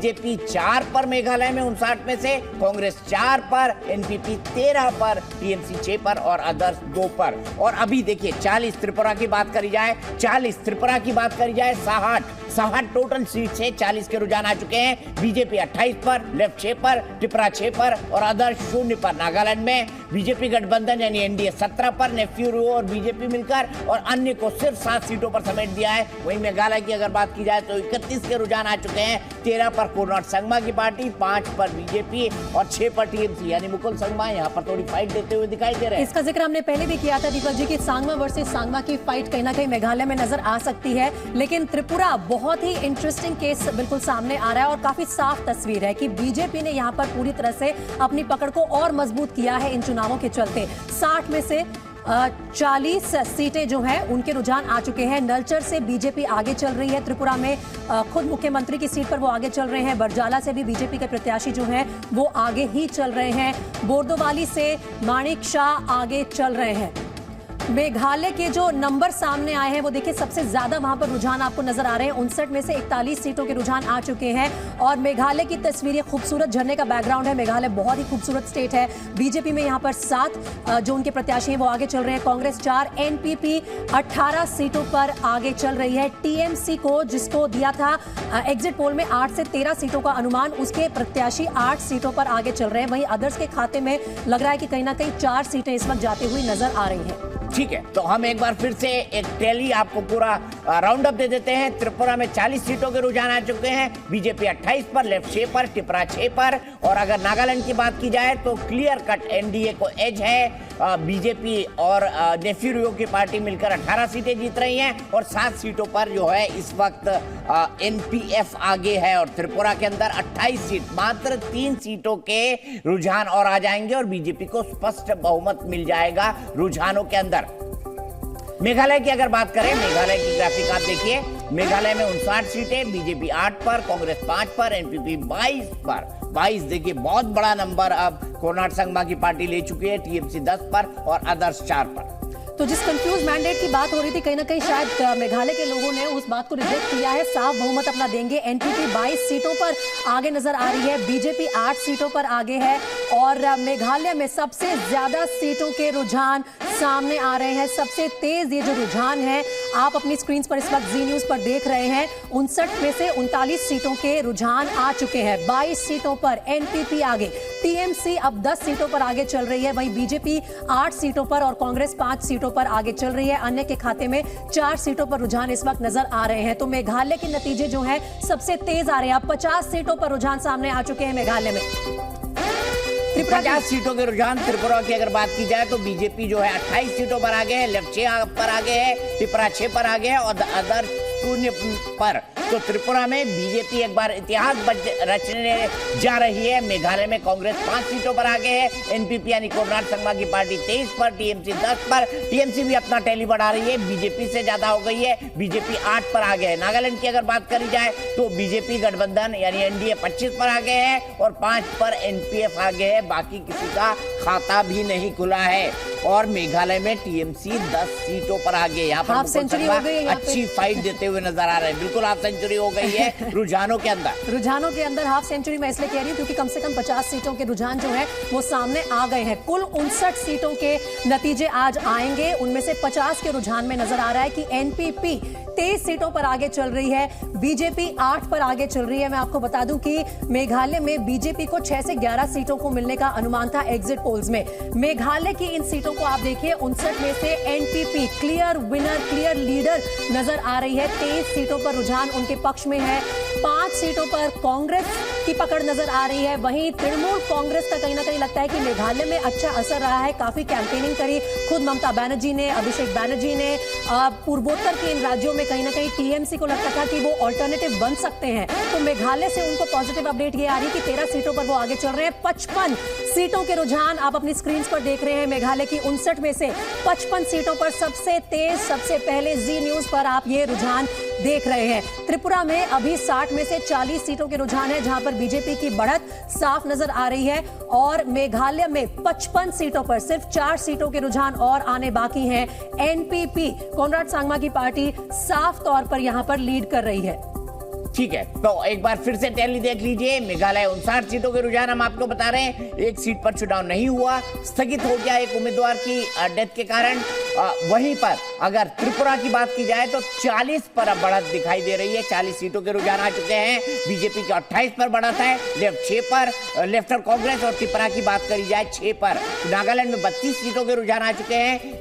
BJP 4 पर मेघालय में 59 में से, कांग्रेस 4 पर, एनपीपी 13 पर, टीएमसी 6 पर और अदर्स 2 पर। और अभी देखिए 40 त्रिपुरा की बात करी जाए, 40 त्रिपुरा की बात करी जाए, 60 टोटल सीट से 40 के रुझान आ चुके हैं। बीजेपी 28 पर, लेफ्ट 6 पर, त्रिपुरा 6 पर और अदर्स 0 पर। नागालैंड में बीजेपी गठबंधन यानी एनडीए 17 पर, नेफ्यू और बीजेपी मिलकर और अन्य को सिर्फ 7 सीटों पर समेट दिया है। वहीं मेघालय की अगर बात की जाए तो 31 के रुझान आ चुके हैं। 13 पर कोनराड संगमा की पार्टी, 5 पर बीजेपी और 6 पर टीएमसी यानी मुकुल संगमा यहाँ पर थोड़ी फाइट देते हुए दिखाई दे रहे हैं। इसका जिक्र हमने पहले भी किया था दीपक जी की सांगमा वर्सेस सांगमा की फाइट कहीं ना कहीं मेघालय में नजर आ सकती है, लेकिन त्रिपुरा बहुत ही इंटरेस्टिंग केस बिल्कुल सामने आ रहा है और काफी साफ तस्वीर है कि बीजेपी ने यहाँ पर पूरी तरह से अपनी पकड़ को और मजबूत किया है इन चुनावों के चलते। 60 में से 40 सीटें जो हैं उनके रुझान आ चुके हैं। नलचर से बीजेपी आगे चल रही है त्रिपुरा में, खुद मुख्यमंत्री की सीट पर वो आगे चल रहे हैं। बरजाला से भी बीजेपी के प्रत्याशी जो हैं वो आगे ही चल रहे हैं। बोरदोवाली से माणिक शाह आगे चल रहे हैं। मेघालय के जो नंबर सामने आए हैं वो देखिए सबसे ज्यादा वहां पर रुझान आपको नजर आ रहे हैं। 59 में से 41 सीटों के रुझान आ चुके हैं और मेघालय की तस्वीरें खूबसूरत, झरने का बैकग्राउंड है। मेघालय बहुत ही खूबसूरत स्टेट है। बीजेपी में यहाँ पर 7 जो उनके प्रत्याशी हैं वो आगे चल रहे हैं। कांग्रेस 4, एनपीपी 18 सीटों पर आगे चल रही है। टीएमसी को जिसको दिया था एग्जिट पोल में 8 से 13 सीटों का अनुमान, उसके प्रत्याशी 8 सीटों पर आगे चल रहे हैं। वहीं अदर्स के खाते में लग रहा है कि कहीं ना कहीं 4 सीटें इस वक्त जाती हुई नजर आ रही हैं। ठीक है, तो हम एक बार फिर से एक टैली आपको पूरा राउंड अप दे देते हैं। त्रिपुरा में 40 सीटों के रुझान आ चुके हैं। बीजेपी 28 पर, लेफ्ट 6 पर, त्रिपुरा 6 पर और अगर नागालैंड की बात की जाए तो क्लियर कट एनडीए को एज है। बीजेपी और नेफ्यू की पार्टी मिलकर 18 सीटें जीत रही हैं और 7 सीटों पर जो है इस वक्त एनपीएफ आगे है और त्रिपुरा के अंदर 28 सीट, मात्र 3 सीटों के रुझान और आ जाएंगे और बीजेपी को स्पष्ट बहुमत मिल जाएगा रुझानों के अंदर। मेघालय की अगर बात करें, मेघालय की ग्राफिक आप देखिए। मेघालय में 59 सीटें, बीजेपी 8 पर, कांग्रेस 5 पर, एनपीपी 22 पर। 22 देखिए बहुत बड़ा नंबर अब कोनराड संगमा की पार्टी ले चुकी है। टीएमसी 10 पर और अदर्स 4 पर। तो जिस कंफ्यूज मैंडेट की बात हो रही थी कहीं ना कहीं शायद मेघालय के लोगों ने उस बात को रिजेक्ट किया है। साफ बहुमत अपना देंगे। एनपीपी 22 सीटों पर आगे नजर आ रही है। बीजेपी 8 सीटों पर आगे है और मेघालय में सबसे ज्यादा सीटों के रुझान सामने आ रहे हैं। सबसे तेज ये जो रुझान है आप अपनी स्क्रीन पर इस वक्त जी न्यूज पर देख रहे हैं। 59 में से 39 सीटों के रुझान आ चुके हैं। 22 सीटों पर एनपीपी आगे, टीएमसी अब 10 सीटों पर आगे चल रही है। वहीं बीजेपी 8 सीटों पर और कांग्रेस 5 सीटों पर आगे चल रही है। अन्य के खाते में 4 सीटों पर रुझान इस वक्त नजर आ रहे हैं। तो मेघालय के नतीजे जो हैं सबसे तेज आ रहे हैं। अब 50 सीटों पर रुझान सामने आ चुके हैं मेघालय में। 50 सीटों के रुझान त्रिपुरा की अगर बात की जाए तो बीजेपी जो है 28 सीटों पर आगे है, लेफ्ट 6 पर आगे है, त्रिपुरा 6 पर आगे है और अदर 0 पर। तो त्रिपुरा में बीजेपी एक बार इतिहास रचने जा रही है। मेघालय में कांग्रेस 5 सीटों पर आगे है। एनपीपी यानी कोनराड संगमा की पार्टी 23 पर, टीएमसी 10 पर। टीएमसी भी अपना टैली बढ़ा रही है, बीजेपी से ज्यादा हो गई है। बीजेपी 8 पर आगे है। नागालैंड की अगर बात करी जाए तो बीजेपी गठबंधन यानी एनडीए 25 पर आगे है और 5 पर एनपीएफ आगे है। बाकी किसी का खाता भी नहीं खुला है। और मेघालय में टीएमसी 10 सीटों पर आगे। यहाँ पर हाफ सेंचुरी हो गई, अच्छी फाइट देते हुए नजर आ रहे हैं। बिल्कुल हाफ सेंचुरी हो गई है रुझानों के अंदर हाफ सेंचुरी मैं इसलिए कह रही हूँ क्योंकि कम से कम 50 सीटों के रुझान जो है वो सामने आ गए हैं। कुल 59 सीटों के नतीजे आज आएंगे। उनमें से 50 के रुझान में नजर आ रहा है कि एनपीपी 23 सीटों पर आगे चल रही है, बीजेपी 8 पर आगे चल रही है। मैं आपको बता दूं कि मेघालय में बीजेपी को 6 से 11 सीटों को मिलने का अनुमान था एग्जिट पोल्स में। मेघालय की इन सीटों को आप देखिए, 59 में से NPP clear winner, clear leader नजर आ रही है। 23 सीटों पर रुझान उनके पक्ष में है। 5 सीटों पर कांग्रेस की पकड़ नजर आ रही है। वहीं तृणमूल कांग्रेस का कहीं ना कहीं लगता है कि मेघालय में अच्छा असर रहा है, काफी कैंपेनिंग करी खुद ममता बनर्जी ने, अभिषेक बनर्जी ने। पूर्वोत्तर के इन राज्यों में कहीं ना कहीं टीएमसी को लगता था कि वो ऑल्टरनेटिव बन सकते हैं। तो मेघालय से उनको पॉजिटिव अपडेट ये आ रही है कि 13 सीटों पर वो आगे चल रहे हैं। 55 सीटों के रुझान आप अपनी स्क्रीन पर देख रहे हैं। मेघालय की 59 में से 55 सीटों पर सबसे तेज, सबसे पहले जी न्यूज पर आप ये रुझान देख रहे हैं। त्रिपुरा में अभी 60 में से 40 सीटों के रुझान है, जहां पर बीजेपी की बढ़त साफ नजर आ रही है। और मेघालय में 55 सीटों पर सिर्फ 4 सीटों के रुझान और आने बाकी हैं। एनपीपी कोनराड संगमा की पार्टी साफ तौर पर यहां पर लीड कर रही है। ठीक है, तो एक बार फिर से टैली देख लीजिए। मेघालय 59 सीटों के रुझान हम आपको बता रहे हैं। एक सीट पर चुनाव नहीं हुआ, स्थगित हो गया एक उम्मीदवार की डेथ के कारण। वहीं पर अगर त्रिपुरा की बात की जाए तो 40 पर अब बढ़त दिखाई दे रही है। 40 सीटों के रुझान आ चुके हैं। बीजेपी के 28 पर बढ़त है, लेफ्ट 6 पर, लेफ्ट और कांग्रेस और त्रिपुरा की बात करी जाए 6 पर। नागालैंड में 32 सीटों के रुझान आ चुके हैं।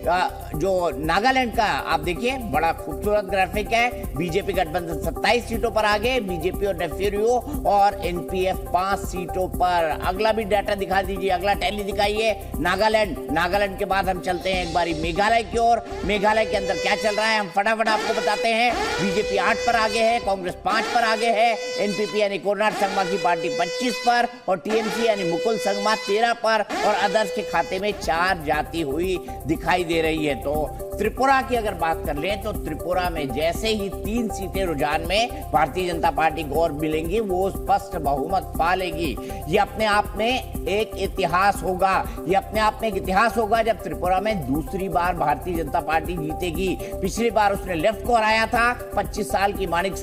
जो नागालैंड का आप देखिए बड़ा खूबसूरत ग्राफिक है। बीजेपी गठबंधन 27 सीटों पर आगे, बीजेपी और नेफ्यूरियो और एनपीएफ 5 सीटों पर। अगला भी डाटा दिखा दीजिए, अगला टैली दिखाइए। नागालैंड के बाद हम चलते हैं एक बारी मेघालय की ओर। मेघालय के अंदर क्या चल रहा है हम फटाफट आपको बताते हैं। बीजेपी 8 पर आगे है, कांग्रेस 5 पर आगे है, एनपीपी यानी कोनराड संगमा की पार्टी 25 पर और टीएमसी यानी मुकुल संगमा 13 पर और अदर्स के खाते में 4 जाती हुई दिखाई दे रही है। तो त्रिपुरा की अगर बात कर लें तो त्रिपुरा में जैसे ही 3 सीटें रुझान में भारतीय जनता पार्टी को और मिलेंगी, वो स्पष्ट बहुमत पा लेगी। ये अपने आप में एक इतिहास होगा। ये अपने आप में एक इतिहास होगा जब त्रिपुरा में दूसरी बार भारतीय जनता पार्टी जीतेगी। पिछली बार उसने लेफ्ट को हराया था। 25 साल की माणिक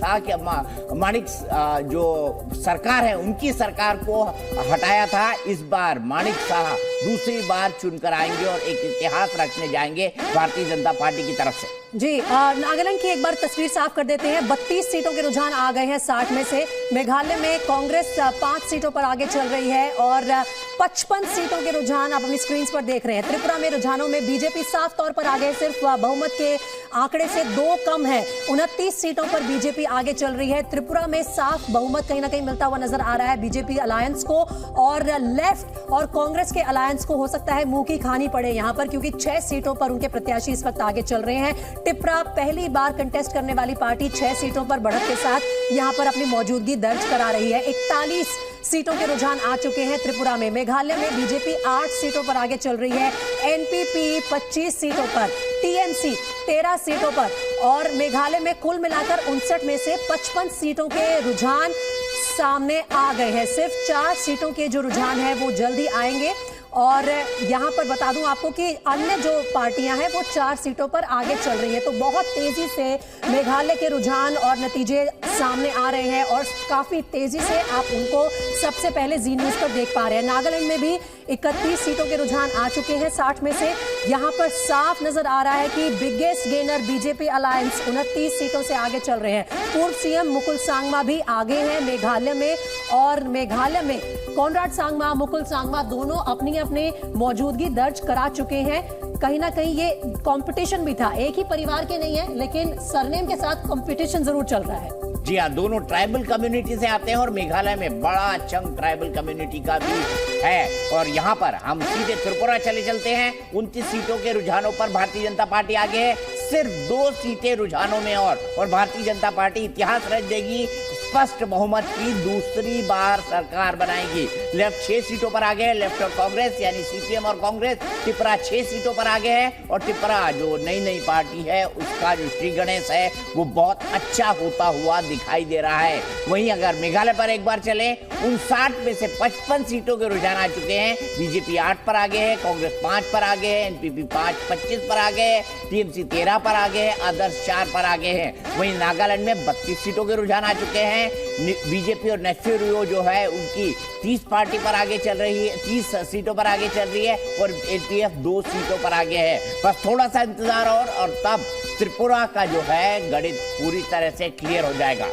जो सरकार है उनकी सरकार को हटाया था। इस बार माणिक शाह दूसरी बार चुनकर आएंगे और एक इतिहास रखने जाएंगे भारतीय जनता पार्टी की तरफ से। जी, नागालैंड की एक बार तस्वीर साफ कर देते हैं। 32 सीटों के रुझान आ गए हैं 60 में से। मेघालय में कांग्रेस 5 सीटों पर आगे चल रही है और 55 सीटों के रुझान आप अपनी स्क्रीन पर देख रहे हैं। त्रिपुरा में रुझानों में बीजेपी साफ तौर पर आगे, सिर्फ बहुमत के आंकड़े से 2 कम है। 29 सीटों पर बीजेपी आगे चल रही है। त्रिपुरा में साफ बहुमत कहीं ना कहीं मिलता हुआ नजर आ रहा है बीजेपी अलायंस को, और लेफ्ट और कांग्रेस के अलायंस को हो सकता है मुंह की खानी पड़े यहां पर, क्योंकि 6 सीटों पर उनके प्रत्याशी इस वक्त आगे चल रहे हैं। त्रिपुरा पहली बार कंटेस्ट करने वाली पार्टी 6 सीटों पर बढ़त के साथ यहां पर अपनी मौजूदगी दर्ज करा रही है। 41 सीटों के रुझान आ चुके हैं त्रिपुरा में। मेघालय में बीजेपी 8 सीटों पर आगे चल रही है, एनपीपी 25 सीटों पर, टीएमसी 13 सीटों पर और मेघालय में कुल मिलाकर 59 में से 55 सीटों के रुझान सामने आ गए हैं। सिर्फ 4 सीटों के जो रुझान है वो जल्दी आएंगे। और यहां पर बता दूं आपको कि अन्य जो पार्टियां हैं वो 4 सीटों पर आगे चल रही है। तो बहुत तेजी से मेघालय के रुझान और नतीजे सामने आ रहे हैं और काफी तेजी से आप उनको सबसे पहले जी न्यूज पर देख पा रहे हैं। नागालैंड में भी 31 सीटों के रुझान आ चुके हैं 60 में से। यहां पर साफ नजर आ रहा है कि बिगेस्ट गेनर बीजेपी अलायंस 29 सीटों से आगे चल रहे हैं। पूर्व सीएम मुकुल संगमा भी आगे हैं मेघालय में, और मेघालय में कोनराड संगमा, मुकुल संगमा दोनों अपनी अपनी मौजूदगी दर्ज करा चुके हैं। कहीं ना कहीं ये कंपटीशन भी था, एक ही परिवार के नहीं है लेकिन सरनेम के साथ कंपटीशन जरूर चल रहा है। जी हाँ, दोनों ट्राइबल कम्युनिटी से आते हैं और मेघालय में बड़ा चंक ट्राइबल कम्युनिटी का भी है। और यहाँ पर हम सीधे त्रिपुरा चलते हैं। 29 सीटों के रुझानों पर भारतीय जनता पार्टी आगे है। सिर्फ 2 सीटें रुझानों में और भारतीय जनता पार्टी इतिहास रच देगी। स्पष्ट बहुमत की दूसरी बार सरकार बनाएगी। लेफ्ट 6 सीटों पर आगे है, लेफ्ट और कांग्रेस यानी सीपीएम और कांग्रेस। त्रिपुरा 6 सीटों पर आगे है और त्रिपुरा जो नई पार्टी है उसका जो श्री गणेश है वो बहुत अच्छा होता हुआ दिखाई दे रहा है। वहीं अगर मेघालय पर एक बार चले, 59 में से 55 सीटों के रुझान आ चुके हैं। बीजेपी 8 पर आगे है, कांग्रेस 5 पर आगे है, एनपीपी 25 पर आगे है, टीएमसी 13 पर आगे है, अदर्स 4 पर आगे है। वहीं नागालैंड में 32 सीटों के रुझान आ चुके हैं। बीजेपी और नेफ्यूरियो जो है उनकी 30 पार्टी पर आगे चल रही है, 30 सीटों पर आगे चल रही है और एनपीएफ 2 सीटों पर आगे है। बस थोड़ा सा इंतजार और तब त्रिपुरा का जो है गणित पूरी तरह से क्लियर हो जाएगा।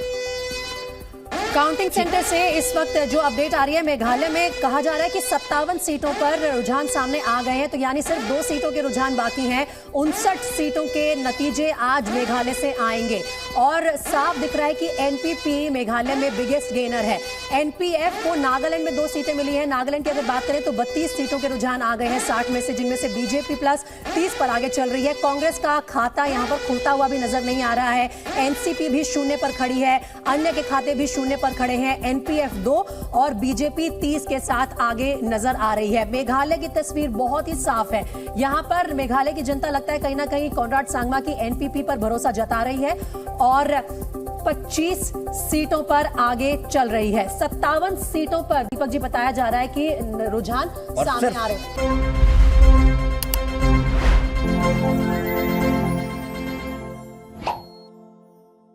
काउंटिंग सेंटर से इस वक्त जो अपडेट आ रही है, मेघालय में कहा जा रहा है कि 57 सीटों पर रुझान सामने आ गए हैं, तो यानी सिर्फ 2 सीटों के रुझान बाकी हैं। 59 सीटों के नतीजे आज मेघालय से आएंगे और साफ दिख रहा है कि एनपीपी मेघालय में बिगेस्ट गेनर है। एनपीएफ को नागालैंड में 2 सीटें मिली हैं। नागालैंड की अगर बात करें तो 32 सीटों के रुझान आ गए हैं 60 में से, जिनमें से बीजेपी प्लस 30 पर आगे चल रही है। कांग्रेस का खाता यहां पर खुलता हुआ भी नजर नहीं आ रहा है। एनसीपी भी 0 पर खड़ी है, अन्य के खाते भी 0 पर खड़े हैं। एनपीएफ 2 और बीजेपी 30 के साथ आगे नजर आ रही है। मेघालय की तस्वीर बहुत ही साफ है। यहां पर मेघालय की जनता लगता है कहीं ना कहीं कोनराड संगमा की एनपीपी पर भरोसा जता रही है और 25 सीटों पर आगे चल रही है। 57 सीटों पर दीपक जी बताया जा रहा है कि रुझान सामने आ रहे हैं।